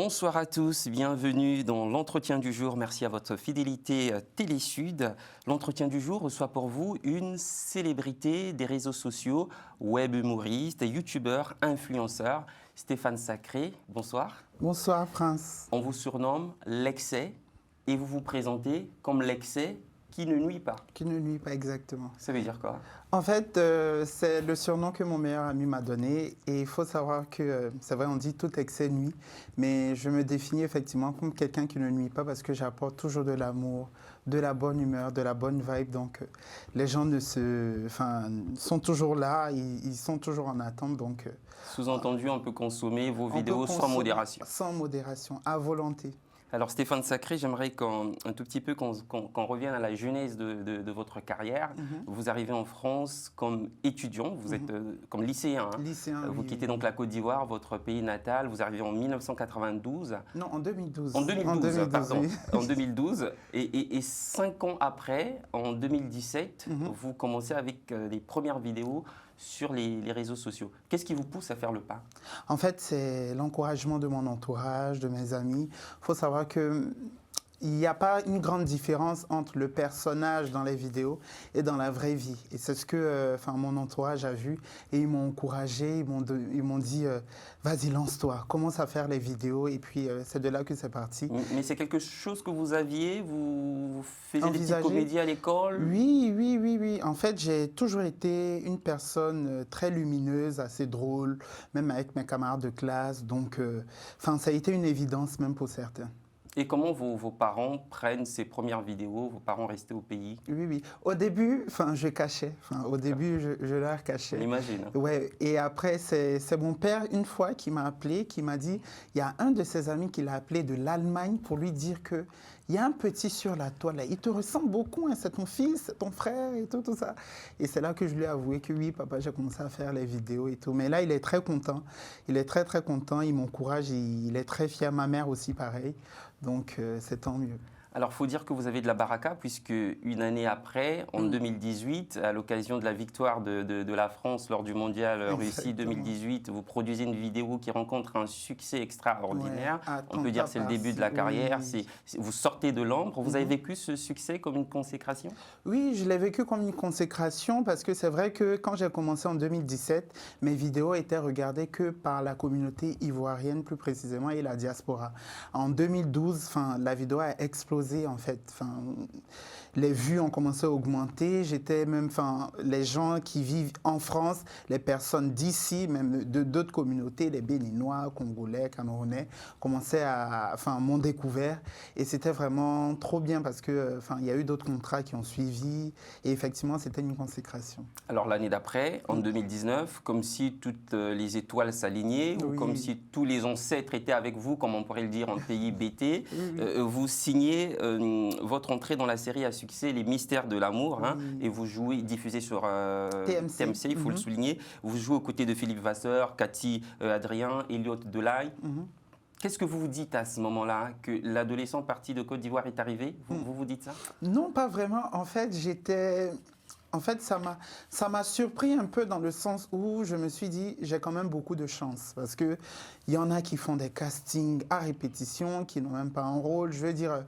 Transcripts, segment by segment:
Bonsoir à tous, bienvenue dans l'entretien du jour. Merci à votre fidélité Télésud. L'entretien du jour reçoit pour vous une célébrité des réseaux sociaux, web humoriste, youtubeur, influenceur, Stéphane Sacré. Bonsoir. Bonsoir Prince. On vous surnomme l'excès et vous vous présentez comme l'excès qui ne nuit pas. Qui ne nuit pas exactement. Ça veut dire quoi? En fait, c'est le surnom que mon meilleur ami m'a donné. Et il faut savoir que, c'est vrai, on dit tout excès nuit. Mais je me définis effectivement comme quelqu'un qui ne nuit pas parce que j'apporte toujours de l'amour, de la bonne humeur, de la bonne vibe. Donc, les gens sont toujours là, ils sont toujours en attente. Donc, Sous-entendu, on peut consommer vos vidéos sans modération. Sans modération, à volonté. Alors Stéphane Sacré, j'aimerais un tout petit peu qu'on revienne à la genèse de votre carrière. Vous arrivez en France comme étudiant, vous êtes comme lycéen. Lycéen, vous quittez donc la Côte d'Ivoire, votre pays natal. Vous arrivez en 1992. Non, en 2012. En 2012, pardon. Oui. En 2012. Et 5 ans après, en 2017, vous commencez avec les premières vidéos sur les réseaux sociaux. Qu'est-ce qui vous pousse à faire le pas? En fait, c'est l'encouragement de mon entourage, de mes amis. Il faut savoir que il n'y a pas une grande différence entre le personnage dans les vidéos et dans la vraie vie. Et c'est ce que mon entourage a vu et ils m'ont encouragé, ils m'ont dit vas-y, lance-toi, commence à faire les vidéos et puis c'est de là que c'est parti. Mais c'est quelque chose que vous aviez, vous faisiez des petites comédies à l'école? Oui. En fait, j'ai toujours été une personne très lumineuse, assez drôle, même avec mes camarades de classe. Donc, ça a été une évidence même pour certains. Et comment vos parents prennent ces premières vidéos? Vos parents restaient au pays? Oui. Au début, je cachais. Au début, je leur cachais. On imagine. Ouais. Et après, c'est mon père, une fois, qui m'a appelé, qui m'a dit, il y a un de ses amis qui l'a appelé de l'Allemagne pour lui dire que il y a un petit sur la toile, là. Il te ressemble beaucoup, hein, c'est ton fils, c'est ton frère et tout ça. Et c'est là que je lui ai avoué que oui, papa, j'ai commencé à faire les vidéos et tout. Mais là, il est très content. Il est très, très content. Il m'encourage. Il est très fier. Ma mère aussi, pareil. Donc, c'est tant mieux. Alors, il faut dire que vous avez de la baraka, puisque une année après, en 2018, à l'occasion de la victoire de la France lors du mondial Russie 2018, vous produisez une vidéo qui rencontre un succès extraordinaire. Ouais, on peut dire que c'est le début de la carrière. Vous sortez de l'ombre. Vous avez vécu ce succès comme une consécration? Oui, je l'ai vécu comme une consécration parce que c'est vrai que quand j'ai commencé en 2017, mes vidéos étaient regardées que par la communauté ivoirienne, plus précisément, et la diaspora. En 2012, la vidéo a explosé. En fait, les vues ont commencé à augmenter. J'étais même, les gens qui vivent en France, les personnes d'ici, même d'autres communautés, les Béninois, Congolais, Camerounais, commençaient m'ont découvert. Et c'était vraiment trop bien parce que, il y a eu d'autres contrats qui ont suivi. Et effectivement, c'était une consécration. Alors l'année d'après, en 2019, comme si toutes les étoiles s'alignaient, ou comme si tous les ancêtres étaient avec vous, comme on pourrait le dire en pays BT, vous signez votre entrée dans la série à succès Les Mystères de l'amour, et vous jouez, diffusé sur TMC, il faut le souligner. Vous jouez aux côtés de Philippe Vasseur, Cathy Adrien, Elliot Delay. Qu'est-ce que vous vous dites à ce moment-là, que l'adolescent parti de Côte d'Ivoire est arrivé? Vous dites ça? Non, pas vraiment. En fait, ça m'a surpris un peu dans le sens où je me suis dit, j'ai quand même beaucoup de chance. Parce qu'il y en a qui font des castings à répétition, qui n'ont même pas un rôle. Je veux dire,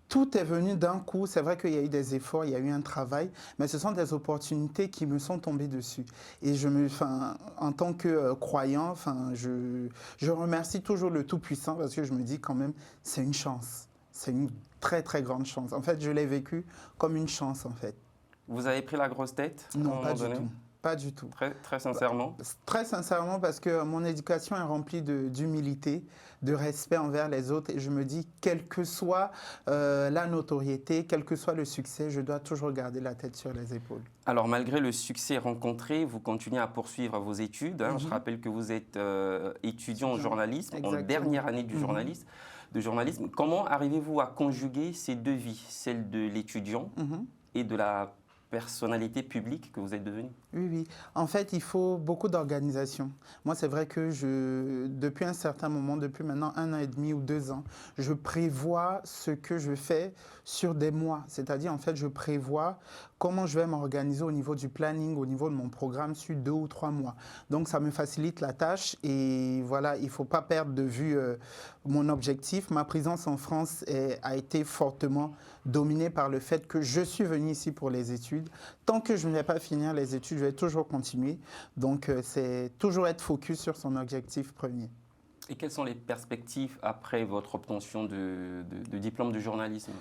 tout est venu d'un coup. C'est vrai qu'il y a eu des efforts, il y a eu un travail, mais ce sont des opportunités qui me sont tombées dessus. Et en tant que croyant, je remercie toujours le Tout-Puissant parce que je me dis quand même, c'est une chance. C'est une très, très grande chance. En fait, je l'ai vécu comme une chance, en fait. Vous avez pris la grosse tête? Non, pas du tout. Pas du tout. Très sincèrement? Très sincèrement, parce que mon éducation est remplie d'humilité, de respect envers les autres. Et je me dis, quelle que soit la notoriété, quel que soit le succès, je dois toujours garder la tête sur les épaules. Alors, malgré le succès rencontré, vous continuez à poursuivre vos études. Je rappelle que vous êtes étudiant en journalisme, en dernière année du journalisme. Comment arrivez-vous à conjuguer ces deux vies, celle de l'étudiant et de la personnalité publique que vous êtes devenue? Oui, oui. En fait, il faut beaucoup d'organisation. Moi, c'est vrai que depuis un certain moment, depuis maintenant 1 an et demi ou 2 ans, je prévois ce que je fais sur des mois. C'est-à-dire, en fait, je prévois comment je vais m'organiser au niveau du planning, au niveau de mon programme sur 2 ou 3 mois. Donc, ça me facilite la tâche et voilà, il ne faut pas perdre de vue mon objectif. Ma présence en France a été fortement dominée par le fait que je suis venu ici pour les études. Tant que je ne vais pas finir les études, je vais toujours continuer. Donc, c'est toujours être focus sur son objectif premier. Et quelles sont les perspectives après votre obtention de diplôme de journalisme?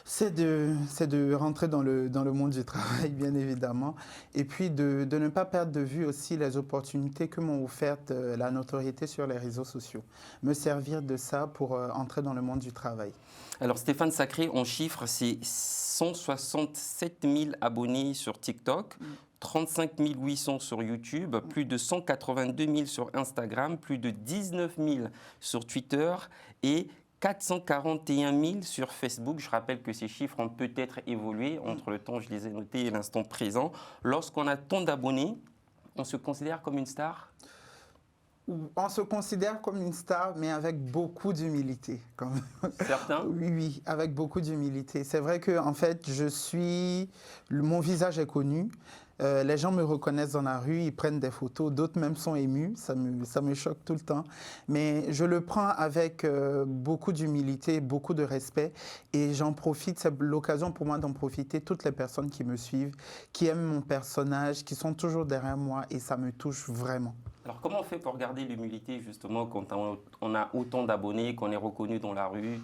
C'est de rentrer dans le monde du travail, bien évidemment, et puis de ne pas perdre de vue aussi les opportunités que m'ont offertes la notoriété sur les réseaux sociaux. Me servir de ça pour entrer dans le monde du travail. Alors Stéphane Sacré, en chiffres, c'est 167 000 abonnés sur TikTok, 35 800 sur YouTube, plus de 182 000 sur Instagram, plus de 19 000 sur Twitter et 441 000 sur Facebook. Je rappelle que ces chiffres ont peut-être évolué entre le temps, je les ai notés, et l'instant présent. Lorsqu'on a tant d'abonnés, on se considère comme une star? On se considère comme une star, mais avec beaucoup d'humilité. Certains? Oui, oui, avec beaucoup d'humilité. C'est vrai que, en fait, mon visage est connu. Les gens me reconnaissent dans la rue, ils prennent des photos, d'autres même sont émus, ça me choque tout le temps. Mais je le prends avec beaucoup d'humilité, beaucoup de respect et j'en profite, c'est l'occasion pour moi d'en profiter, toutes les personnes qui me suivent, qui aiment mon personnage, qui sont toujours derrière moi et ça me touche vraiment. Alors comment on fait pour garder l'humilité justement quand on a autant d'abonnés, qu'on est reconnu dans la rue?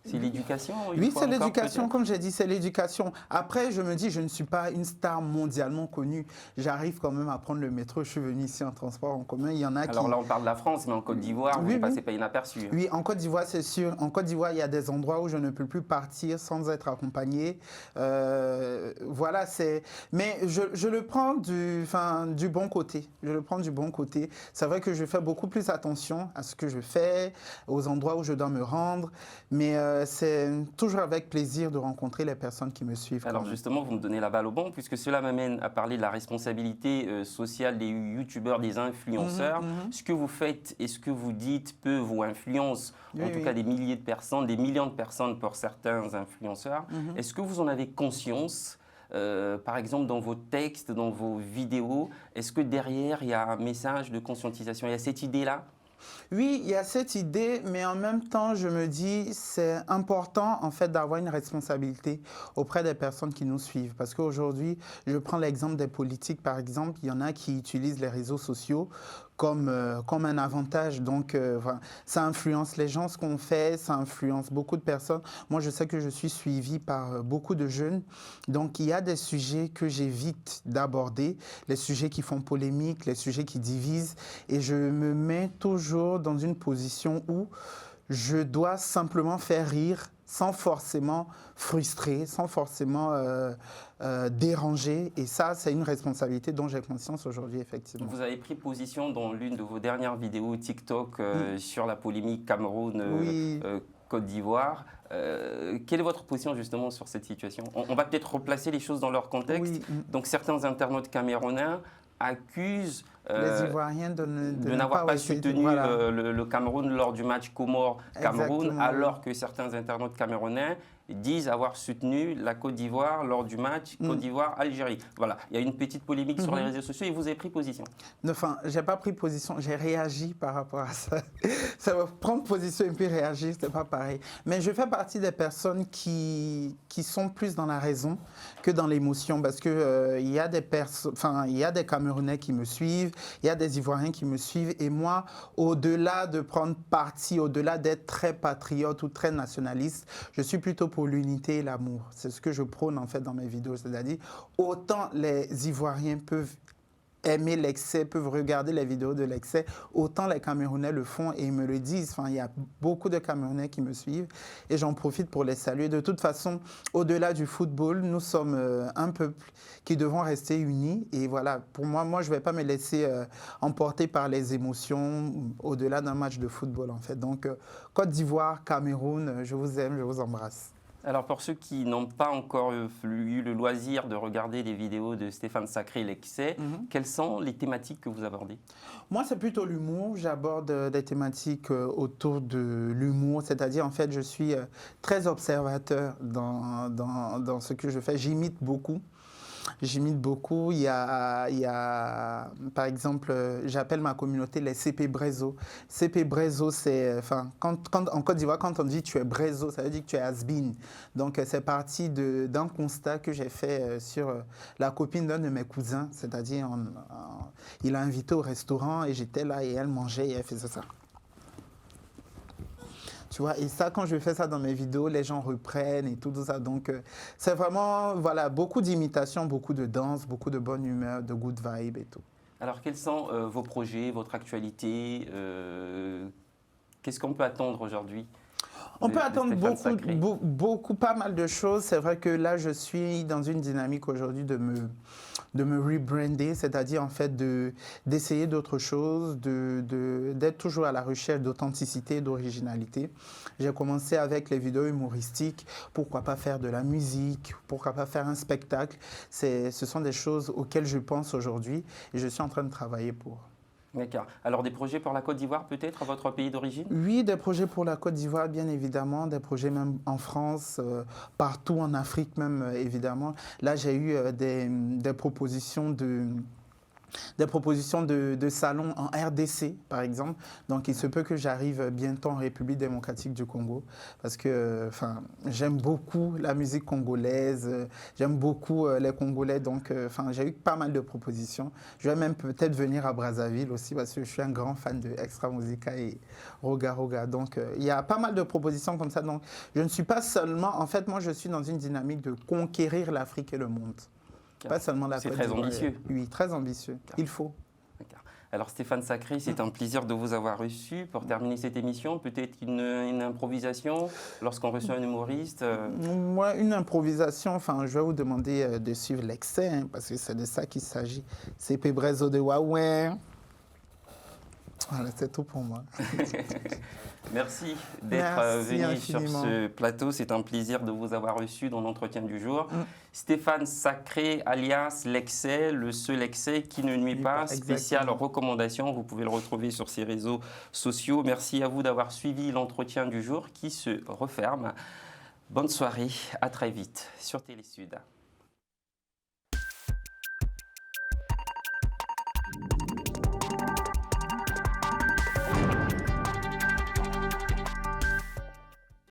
C'est l'éducation? Oui, c'est l'éducation, comme j'ai dit, c'est l'éducation. Après, je me dis, je ne suis pas une star mondialement connue. J'arrive quand même à prendre le métro. Je suis venu ici en transport en commun. Il y en a Alors là, on parle de la France, mais en Côte d'Ivoire, vous ne passez pas inaperçu. Oui, en Côte d'Ivoire, c'est sûr. En Côte d'Ivoire, il y a des endroits où je ne peux plus partir sans être accompagné. Voilà, c'est... Mais je le prends du bon côté. Je le prends du bon côté. C'est vrai que je fais beaucoup plus attention à ce que je fais, aux endroits où je dois me rendre. Mais c'est toujours avec plaisir de rencontrer les personnes qui me suivent. Alors justement, vous me donnez la balle au bon, puisque cela m'amène à parler de la responsabilité sociale des youtubeurs, des influenceurs. Ce que vous faites et ce que vous dites peut vous influencer, en tout cas des milliers de personnes, des millions de personnes pour certains influenceurs. Est-ce que vous en avez conscience par exemple, dans vos textes, dans vos vidéos, est-ce que derrière, il y a un message de conscientisation? Il y a cette idée-là? Oui, il y a cette idée, mais en même temps, je me dis, c'est important en fait d'avoir une responsabilité auprès des personnes qui nous suivent. Parce qu'aujourd'hui, je prends l'exemple des politiques, par exemple, il y en a qui utilisent les réseaux sociaux comme un avantage. Donc, voilà, ça influence les gens, ce qu'on fait, ça influence beaucoup de personnes. Moi, je sais que je suis suivie par beaucoup de jeunes. Donc, il y a des sujets que j'évite d'aborder, les sujets qui font polémique, les sujets qui divisent. Et je me mets toujours dans une position où je dois simplement faire rire sans forcément frustrer, sans forcément déranger. Et ça, c'est une responsabilité dont j'ai conscience aujourd'hui, effectivement. Vous avez pris position dans l'une de vos dernières vidéos TikTok sur la polémique Cameroun, Côte d'Ivoire. Quelle est votre position justement sur cette situation? On va peut-être replacer les choses dans leur contexte. Donc certains internautes camerounais accusent les Ivoiriens de n'avoir pas soutenu le Cameroun lors du match Comores-Cameroun, alors que certains internautes camerounais disent avoir soutenu la Côte d'Ivoire lors du match Côte d'Ivoire-Algérie. Voilà, il y a une petite polémique sur les réseaux sociaux et vous avez pris position. Enfin, je n'ai pas pris position, j'ai réagi par rapport à ça. Ça va prendre position et puis réagir, ce n'est pas pareil. Mais je fais partie des personnes qui sont plus dans la raison que dans l'émotion parce que il y a des Camerounais qui me suivent, il y a des Ivoiriens qui me suivent et moi, au-delà de prendre parti, au-delà d'être très patriote ou très nationaliste, je suis plutôt pour l'unité et l'amour. C'est ce que je prône en fait dans mes vidéos, c'est-à-dire autant les Ivoiriens peuvent aimer l'excès, peuvent regarder les vidéos de l'excès, autant les Camerounais le font et ils me le disent. Enfin, il y a beaucoup de Camerounais qui me suivent et j'en profite pour les saluer. De toute façon, au-delà du football, nous sommes un peuple qui devons rester unis et voilà, pour moi je ne vais pas me laisser emporter par les émotions au-delà d'un match de football en fait. Donc, Côte d'Ivoire, Cameroun, je vous aime, je vous embrasse. Alors pour ceux qui n'ont pas encore eu le loisir de regarder les vidéos de Stéphane Sacré, l'excès, quelles sont les thématiques que vous abordez? Moi, c'est plutôt l'humour. J'aborde des thématiques autour de l'humour, c'est-à-dire en fait, je suis très observateur dans ce que je fais. J'imite beaucoup. J'imite beaucoup. Par exemple, j'appelle ma communauté les CP Brezo. CP Brezo, c'est, enfin, en Côte d'Ivoire, quand on dit tu es Brezo, ça veut dire que tu es has-been. Donc, c'est parti d'un constat que j'ai fait sur la copine d'un de mes cousins. C'est-à-dire, il a invité au restaurant et j'étais là et elle mangeait et elle faisait ça. Tu vois, et ça, quand je fais ça dans mes vidéos, les gens reprennent et tout ça. Donc, c'est vraiment, voilà, beaucoup d'imitations, beaucoup de danse, beaucoup de bonne humeur, de good vibe et tout. Alors, quels sont vos projets, votre actualité? Qu'est-ce qu'on peut attendre aujourd'hui? On peut attendre pas mal de choses. C'est vrai que là, je suis dans une dynamique aujourd'hui de me rebrander, c'est-à-dire en fait d'essayer d'autres choses, d'être toujours à la recherche d'authenticité, d'originalité. J'ai commencé avec les vidéos humoristiques. Pourquoi pas faire de la musique? Pourquoi pas faire un spectacle? Ce sont des choses auxquelles je pense aujourd'hui et je suis en train de travailler pour. D'accord. Alors des projets pour la Côte d'Ivoire peut-être, votre pays d'origine? Oui, des projets pour la Côte d'Ivoire, bien évidemment, des projets même en France, partout en Afrique même, évidemment. Là, j'ai eu des propositions de salons en RDC, par exemple. Donc, il se peut que j'arrive bientôt en République démocratique du Congo parce que j'aime beaucoup la musique congolaise, j'aime beaucoup les Congolais. Donc, j'ai eu pas mal de propositions. Je vais même peut-être venir à Brazzaville aussi parce que je suis un grand fan de Extra Musica et Roga Roga. Donc, il y a pas mal de propositions comme ça. Donc, je ne suis pas seulement... En fait, moi, je suis dans une dynamique de conquérir l'Afrique et le monde. Pas seulement la Côte d'Ivoire. C'est très ambitieux. Oui, très ambitieux. Il faut. Alors Stéphane Sacré, c'est un plaisir de vous avoir reçu. Pour terminer cette émission, peut-être une improvisation lorsqu'on reçoit un humoriste. Moi, une improvisation, je vais vous demander de suivre l'excès, parce que c'est de ça qu'il s'agit. CP Brezo de Huawei. Voilà, c'est tout pour moi. Merci d'être venu sur ce plateau. C'est un plaisir de vous avoir reçu dans l'entretien du jour. Stéphane Sacré, alias l'excès, le seul excès qui ne nuit pas. Spéciale recommandation, vous pouvez le retrouver sur ses réseaux sociaux. Merci à vous d'avoir suivi l'entretien du jour qui se referme. Bonne soirée, à très vite sur Télé Sud.